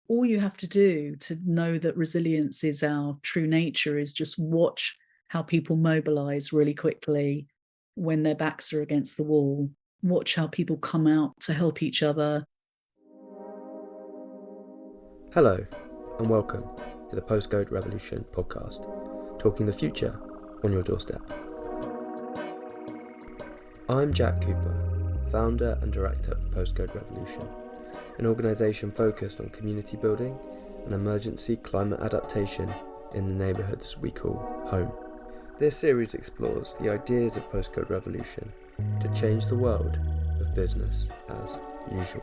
all you have to do to know that resilience is our true nature is just watch how people mobilize really quickly when their backs are against the wall. Watch how people come out to help each other. Hello, and welcome to the Postcode Revolution podcast, talking the future on your doorstep. I'm Jack Cooper, founder and director of Postcode Revolution, an organisation focused on community building and emergency climate adaptation in the neighbourhoods we call home. This series explores the ideas of Postcode Revolution to change the world of business as usual.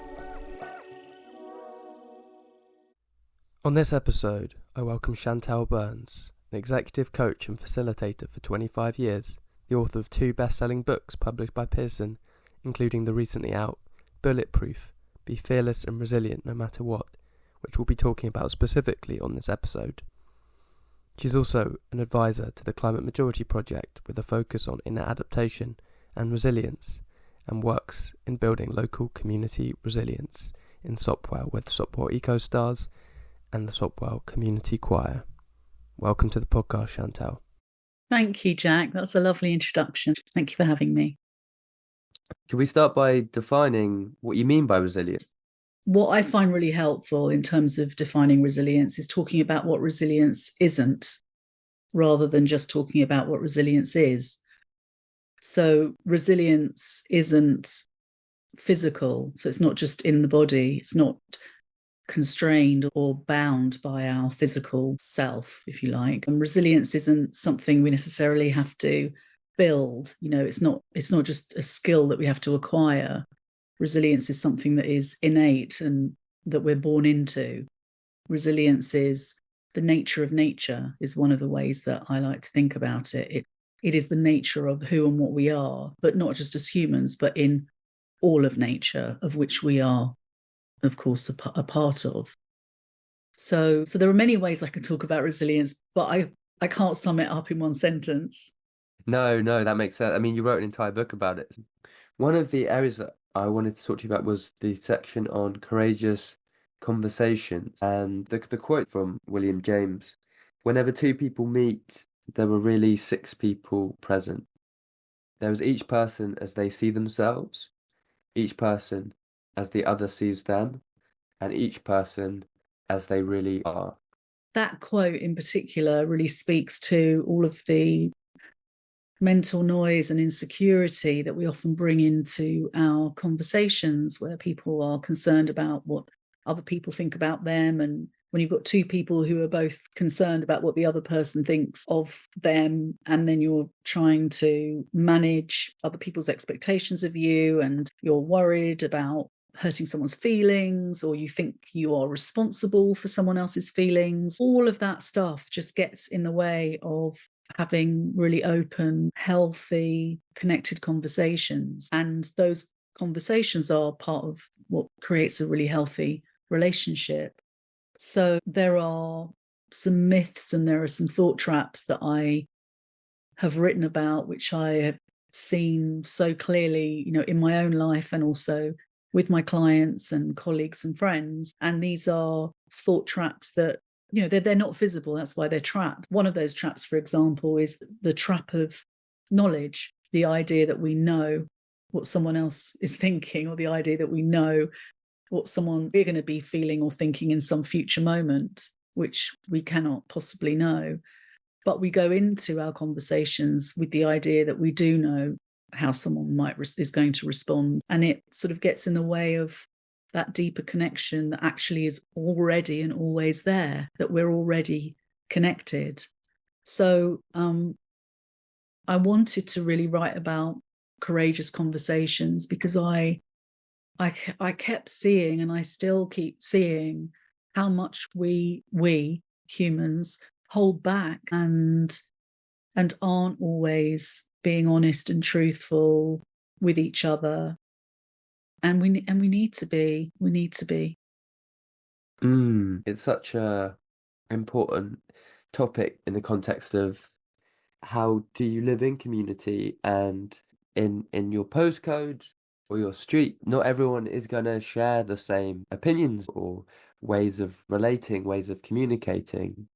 On this episode, I welcome Chantal Burns, an executive coach and facilitator for 25 years, the author of 2 best-selling books published by Pearson, including the recently out Bulletproof, Be Fearless and Resilient No Matter What, which we'll be talking about specifically on this episode. She's also an advisor to the Climate Majority Project with a focus on inner adaptation and resilience, and works in building local community resilience in Sopwell with Sopwell EcoStars and the Sopwell Community Choir. Welcome to the podcast, Chantal. Thank you, Jack. That's a lovely introduction. Thank you for having me. Can we start by defining what you mean by resilience? What I find really helpful in terms of defining resilience is talking about what resilience isn't, rather than just talking about what resilience is. So resilience isn't physical. So it's not just in the body. It's not constrained or bound by our physical self, if you like. And resilience isn't something we necessarily have to build. You know, it's not just a skill that we have to acquire. Resilience is something that is innate and that we're born into. Resilience is the nature of nature, is one of the ways that I like to think about it. It is the nature of who and what we are, but not just as humans, but in all of nature, of which we are, of course, a part of. So there are many ways I can talk about resilience, but I can't sum it up in one sentence. No, that makes sense. I mean, you wrote an entire book about it. One of the areas that I wanted to talk to you about was the section on courageous conversations, and the quote from William James: whenever 2 people meet, there were really 6 people present. There was each person as they see themselves, each person as the other sees them, and each person as they really are. That quote in particular really speaks to all of the mental noise and insecurity that we often bring into our conversations, where people are concerned about what other people think about them. And when you've got 2 people who are both concerned about what the other person thinks of them, and then you're trying to manage other people's expectations of you, and you're worried about hurting someone's feelings, or you think you are responsible for someone else's feelings, all of that stuff just gets in the way of having really open, healthy, connected conversations. And those conversations are part of what creates a really healthy relationship. So there are some myths and there are some thought traps that I have written about, which I have seen so clearly, you know, in my own life and also with my clients and colleagues and friends. And these are thought traps that, you know, they're not visible. That's why they're traps. One of those traps, for example, is the trap of knowledge, the idea that we know what someone else is thinking, or the idea that we know what we're going to be feeling or thinking in some future moment, which we cannot possibly know. But we go into our conversations with the idea that we do know how someone is going to respond. And it sort of gets in the way of that deeper connection that actually is already and always there, that we're already connected. So I wanted to really write about courageous conversations because I kept seeing, and I still keep seeing, how much we humans hold back and aren't always being honest and truthful with each other. And we need to be. It's such a important topic in the context of how do you live in community, and in your postcode or your street, not everyone is going to share the same opinions or ways of relating, ways of communicating.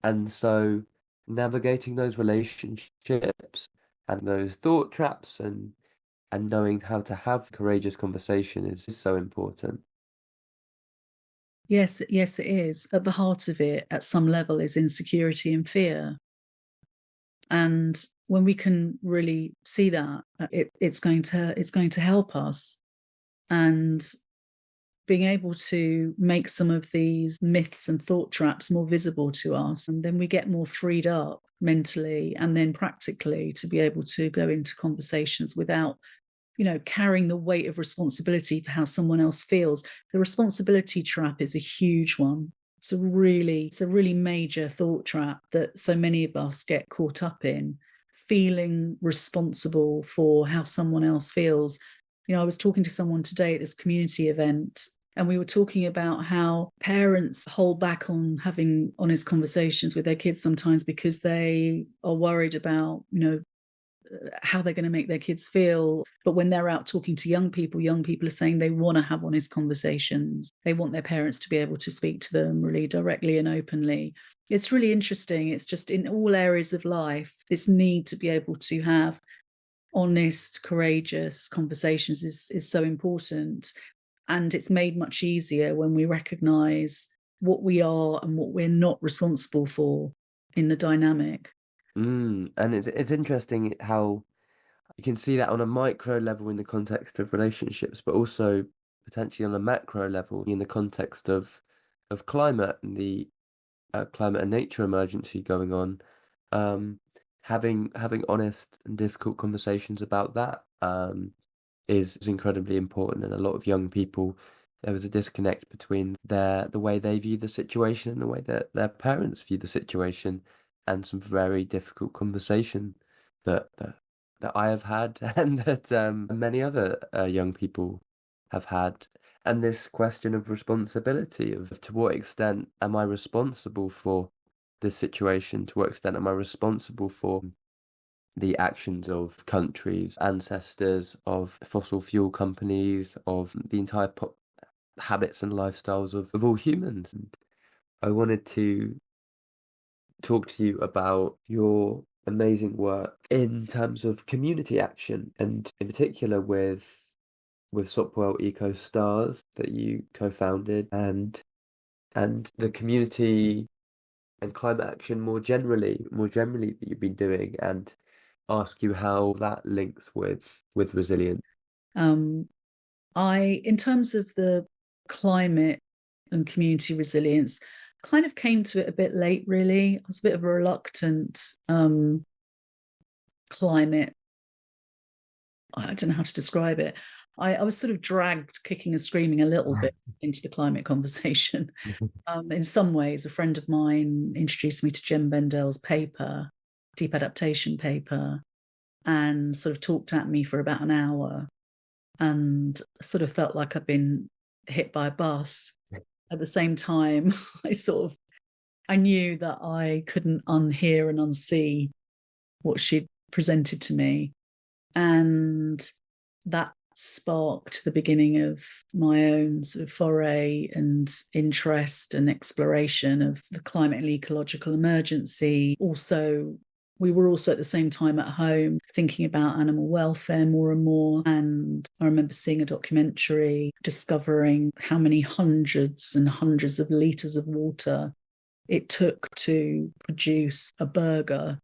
And so navigating those relationships and those thought traps and knowing how to have courageous conversation is so important. Yes, yes, it is. At the heart of it, at some level, is insecurity and fear. And when we can really see that, it's going to help us. And being able to make some of these myths and thought traps more visible to us, and then we get more freed up mentally and then practically to be able to go into conversations without carrying the weight of responsibility for how someone else feels. The responsibility trap is a huge one. It's a really major thought trap that so many of us get caught up in, feeling responsible for how someone else feels. I was talking to someone today at this community event, and we were talking about how parents hold back on having honest conversations with their kids sometimes because they are worried about, how they're going to make their kids feel. But when they're out talking to young people are saying they want to have honest conversations. They want their parents to be able to speak to them really directly and openly. It's really interesting. It's just in all areas of life, this need to be able to have honest, courageous conversations is so important. And it's made much easier when we recognize what we are and what we're not responsible for in the dynamic. And it's interesting how you can see that on a micro level in the context of relationships, but also potentially on a macro level in the context of climate and the climate and nature emergency going on. Having honest and difficult conversations about that is incredibly important. And a lot of young people, there was a disconnect between the way they view the situation and the way that their parents view the situation, and some very difficult conversation that I have had and that many other young people have had. And this question of responsibility, of to what extent am I responsible for this situation? To what extent am I responsible for the actions of countries, ancestors, of fossil fuel companies, of the entire habits and lifestyles of all humans? And I wanted to talk to you about your amazing work in terms of community action, and in particular with Sopwell Eco Stars that you co-founded, and the community and climate action more generally that you've been doing, and ask you how that links with resilience. In terms of the climate and community resilience, kind of came to it a bit late, really. I was a bit of a reluctant climate. I don't know how to describe it. I was sort of dragged kicking and screaming a little bit into the climate conversation. In some ways, a friend of mine introduced me to Jem Bendel's paper, Deep Adaptation paper, and sort of talked at me for about an hour, and sort of felt like I'd been hit by a bus. At the same time, I knew that I couldn't unhear and unsee what she'd presented to me. And that sparked the beginning of my own sort of foray and interest and exploration of the climate and ecological emergency. We were also at the same time at home thinking about animal welfare more and more. And I remember seeing a documentary discovering how many hundreds and hundreds of litres of water it took to produce a burger,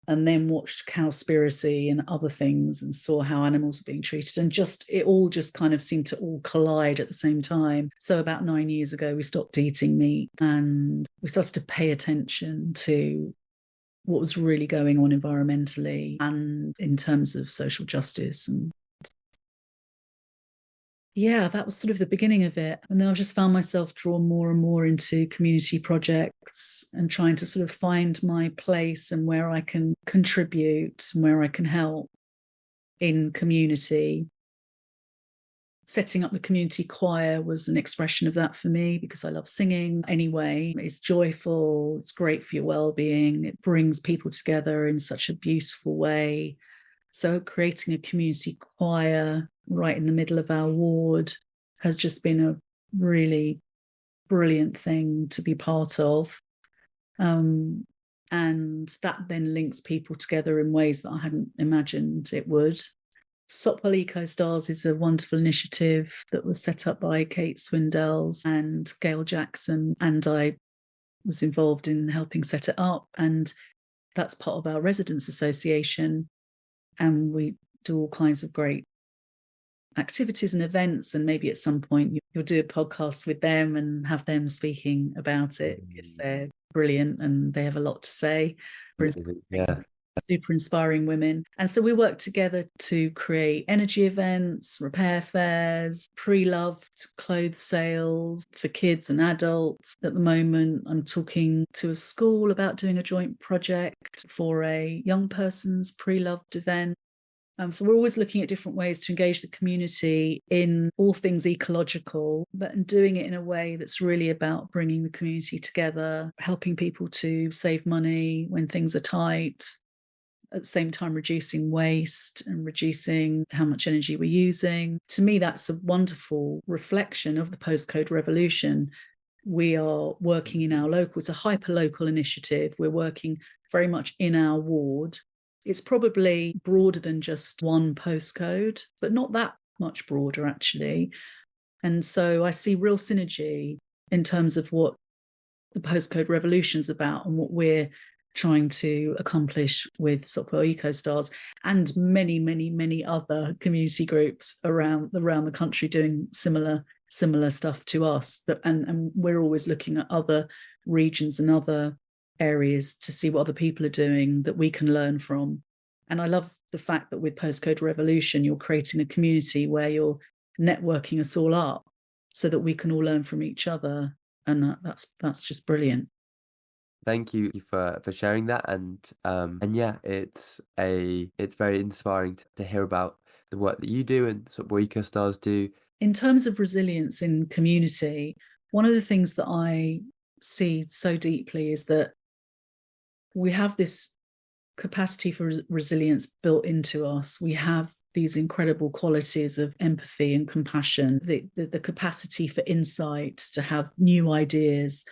and then watched Cowspiracy and other things and saw how animals were being treated. And it all just kind of seemed to all collide at the same time. So about 9 years ago, we stopped eating meat and we started to pay attention to what was really going on environmentally and in terms of social justice. And yeah, that was sort of the beginning of it. And then I just found myself drawn more and more into community projects and trying to sort of find my place and where I can contribute and where I can help in community. Setting up the community choir was an expression of that for me, because I love singing anyway. It's joyful, it's great for your well-being, it brings people together in such a beautiful way. So creating a community choir right in the middle of our ward has just been a really brilliant thing to be part of. And that then links people together in ways that I hadn't imagined it would. Sopwell Eco Stars is a wonderful initiative that was set up by Kate Swindells and Gail Jackson, and I was involved in helping set it up. And that's part of our residents association, and we do all kinds of great activities and events, and maybe at some point you'll do a podcast with them and have them speaking about it, because they're brilliant and they have a lot to say. Super inspiring women. And so we work together to create energy events, repair fairs, pre-loved clothes sales for kids and adults. At the moment, I'm talking to a school about doing a joint project for a young person's pre-loved event. So we're always looking at different ways to engage the community in all things ecological, but doing it in a way that's really about bringing the community together, helping people to save money when things are tight, at the same time reducing waste and reducing how much energy we're using. To me, that's a wonderful reflection of the postcode revolution. We are working in our local, it's a hyper-local initiative. We're working very much in our ward. It's probably broader than just one postcode, but not that much broader, actually. And so I see real synergy in terms of what the postcode revolution is about and what we're trying to accomplish with Sopwell Eco Stars and many, many, many other community groups around the country doing similar stuff to us. And we're always looking at other regions and other areas to see what other people are doing that we can learn from. And I love the fact that with Postcode Revolution, you're creating a community where you're networking us all up so that we can all learn from each other. And that's just brilliant. Thank you for sharing that, and yeah, it's very inspiring to hear about the work that you do and sort of what Eco Stars do. In terms of resilience in community, one of the things that I see so deeply is that we have this capacity for resilience built into us. We have these incredible qualities of empathy and compassion, the capacity for insight, to have new ideas,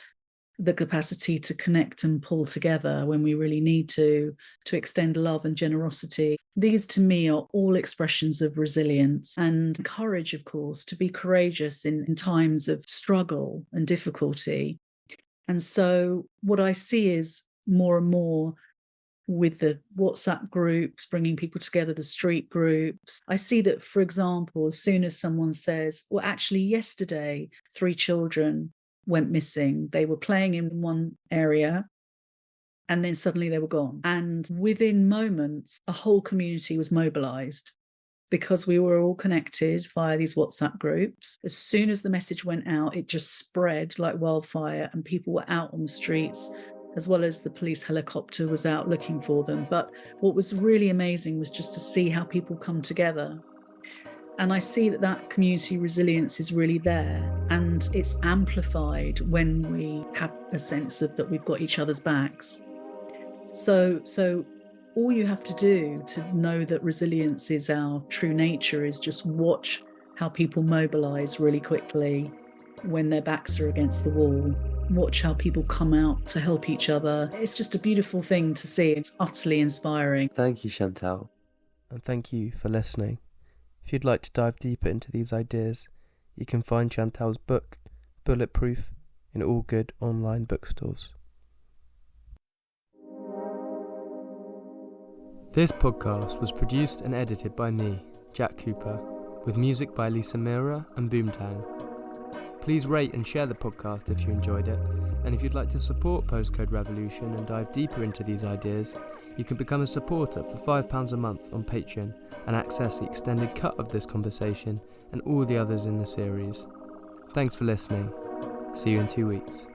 the capacity to connect and pull together when we really need to extend love and generosity. These, to me, are all expressions of resilience, and courage, of course, to be courageous in times of struggle and difficulty. And so what I see is more and more with the WhatsApp groups, bringing people together, the street groups. I see that, for example, as soon as someone says, well, actually, yesterday, 3 children went missing. They were playing in one area and then suddenly they were gone. And within moments, a whole community was mobilized because we were all connected via these WhatsApp groups. As soon as the message went out, it just spread like wildfire and people were out on the streets, as well as the police helicopter was out looking for them. But what was really amazing was just to see how people come together. And I see that community resilience is really there, and it's amplified when we have a sense of that we've got each other's backs. So all you have to do to know that resilience is our true nature is just watch how people mobilize really quickly when their backs are against the wall. Watch how people come out to help each other. It's just a beautiful thing to see. It's utterly inspiring. Thank you, Chantal. And thank you for listening. If you'd like to dive deeper into these ideas, you can find Chantal's book, Bulletproof, in all good online bookstores. This podcast was produced and edited by me, Jack Cooper, with music by Lisa Mira and Boomtown. Please rate and share the podcast if you enjoyed it, and if you'd like to support Postcode Revolution and dive deeper into these ideas, you can become a supporter for £5 a month on Patreon and access the extended cut of this conversation and all the others in the series. Thanks for listening. See you in 2 weeks.